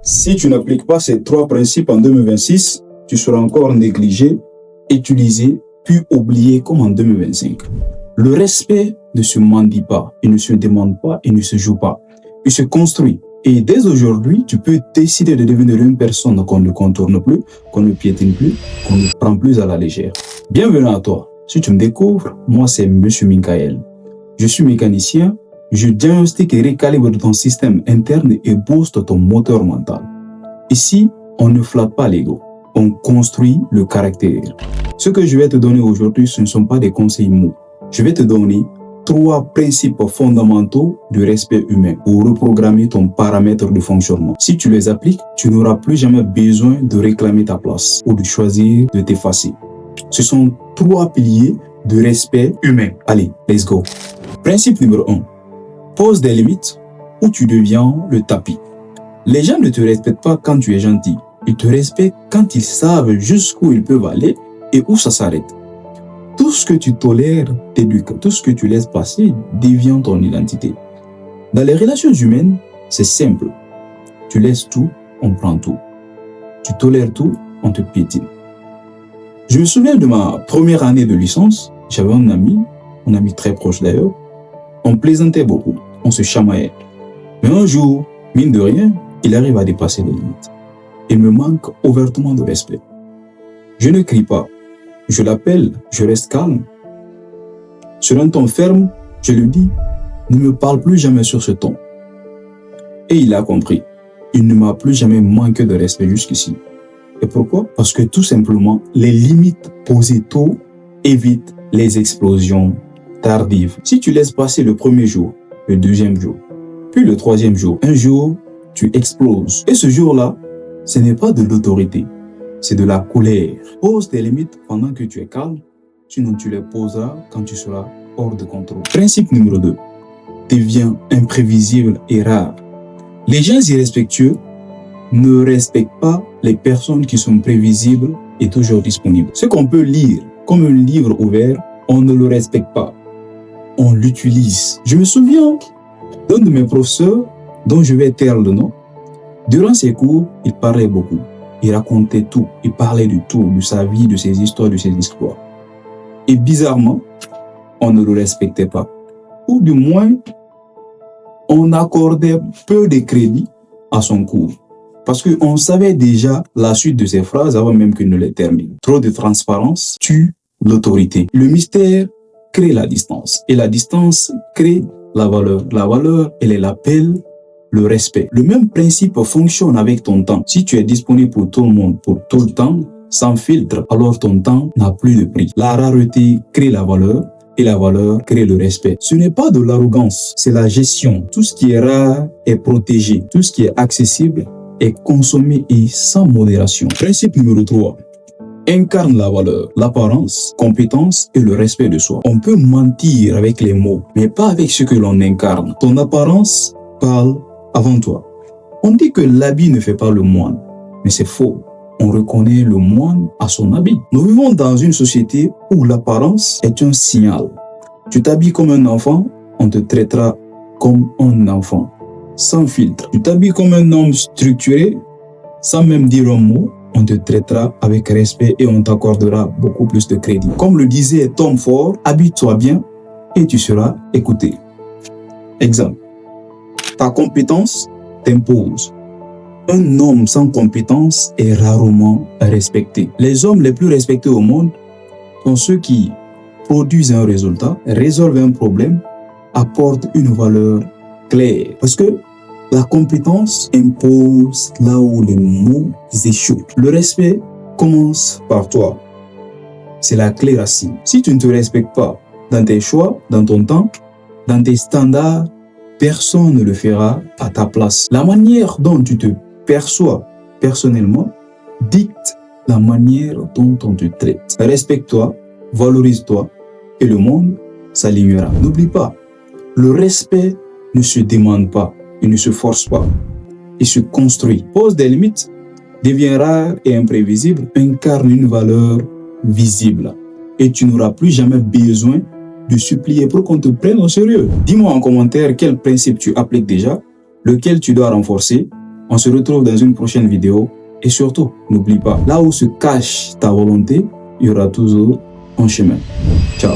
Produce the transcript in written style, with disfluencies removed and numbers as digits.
Si tu n'appliques pas ces 3 principes en 2026, tu seras encore négligé, utilisé, puis oublié comme en 2025. Le respect ne se mendie pas, il ne se demande pas, il ne se joue pas. Il se construit. Et dès aujourd'hui, tu peux décider de devenir une personne qu'on ne contourne plus, qu'on ne piétine plus, qu'on ne prend plus à la légère. Bienvenue à toi. Si tu me découvres, moi c'est Monsieur Michael. Je suis mécanicien, je diagnostique et recalibre ton système interne et booste ton moteur mental. Ici, on ne flatte pas l'ego, on construit le caractère. Ce que je vais te donner aujourd'hui, ce ne sont pas des conseils mous. Je vais te donner 3 principes fondamentaux du respect humain pour reprogrammer ton paramètre de fonctionnement. Si tu les appliques, tu n'auras plus jamais besoin de réclamer ta place ou de choisir de t'effacer. Ce sont 3 piliers de respect humain. Allez, let's go. Principe numéro 1. Pose des limites ou tu deviens le tapis. Les gens ne te respectent pas quand tu es gentil. Ils te respectent quand ils savent jusqu'où ils peuvent aller et où ça s'arrête. Tout ce que tu tolères t'éduque. Tout ce que tu laisses passer devient ton identité. Dans les relations humaines, c'est simple. Tu laisses tout, on prend tout. Tu tolères tout, on te piétine. Je me souviens de ma première année de licence. J'avais un ami très proche d'ailleurs. On plaisantait beaucoup, on se chamaillait. Mais un jour, mine de rien, il arrive à dépasser les limites. Il me manque ouvertement de respect. Je ne crie pas. Je l'appelle, je reste calme. Sur un ton ferme, je lui dis, ne me parle plus jamais sur ce ton. Et il a compris. Il ne m'a plus jamais manqué de respect jusqu'ici. Et pourquoi? Parce que tout simplement, les limites posées tôt évitent les explosions tardives. Si tu laisses passer le premier jour, le deuxième jour, puis le troisième jour, un jour, tu exploses. Et ce jour-là, ce n'est pas de l'autorité. C'est de la colère. Pose tes limites pendant que tu es calme, sinon tu les poseras quand tu seras hors de contrôle. Principe numéro 2. Deviens imprévisible et rare. Les gens irrespectueux ne respectent pas les personnes qui sont prévisibles et toujours disponibles. Ce qu'on peut lire comme un livre ouvert, on ne le respecte pas. On l'utilise. Je me souviens d'un de mes professeurs, dont je vais taire le nom. Durant ses cours, il parlait beaucoup. Il racontait tout, il parlait de tout, de sa vie, de ses histoires, de ses exploits. Et bizarrement, on ne le respectait pas. Ou du moins, on accordait peu de crédit à son cours. Parce qu'on savait déjà la suite de ses phrases avant même qu'il ne les termine. Trop de transparence tue l'autorité. Le mystère crée la distance. Et la distance crée la valeur. La valeur, elle est l'appel, le respect. Le même principe fonctionne avec ton temps. Si tu es disponible pour tout le monde, pour tout le temps, sans filtre, alors ton temps n'a plus de prix. La rareté crée la valeur et la valeur crée le respect. Ce n'est pas de l'arrogance, c'est la gestion. Tout ce qui est rare est protégé. Tout ce qui est accessible est consommé et sans modération. Principe numéro 3. Incarne la valeur, l'apparence, compétence et le respect de soi. On peut mentir avec les mots, mais pas avec ce que l'on incarne. Ton apparence parle avant toi. On dit que l'habit ne fait pas le moine, mais c'est faux. On reconnaît le moine à son habit. Nous vivons dans une société où l'apparence est un signal. Tu t'habilles comme un enfant, on te traitera comme un enfant, sans filtre. Tu t'habilles comme un homme structuré, sans même dire un mot, on te traitera avec respect et on t'accordera beaucoup plus de crédit. Comme le disait Tom Ford, habille-toi bien et tu seras écouté. Exemple. Ta compétence t'impose. Un homme sans compétence est rarement respecté. Les hommes les plus respectés au monde sont ceux qui produisent un résultat, résolvent un problème, apportent une valeur claire. Parce que la compétence impose là où les mots échouent. Le respect commence par toi. C'est la clé racine. Si tu ne te respectes pas dans tes choix, dans ton temps, dans tes standards, personne ne le fera à ta place. La manière dont tu te perçois personnellement dicte la manière dont on te traite. Respecte-toi, valorise-toi et le monde s'alignera. N'oublie pas, le respect ne se demande pas. Il ne se force pas, il se construit. Pose des limites, devient rare et imprévisible, incarne une valeur visible. Et tu n'auras plus jamais besoin de supplier pour qu'on te prenne au sérieux. Dis-moi en commentaire quel principe tu appliques déjà, lequel tu dois renforcer, On se retrouve dans une prochaine vidéo. Et surtout, n'oublie pas, là où se cache ta volonté, il y aura toujours un chemin. Ciao.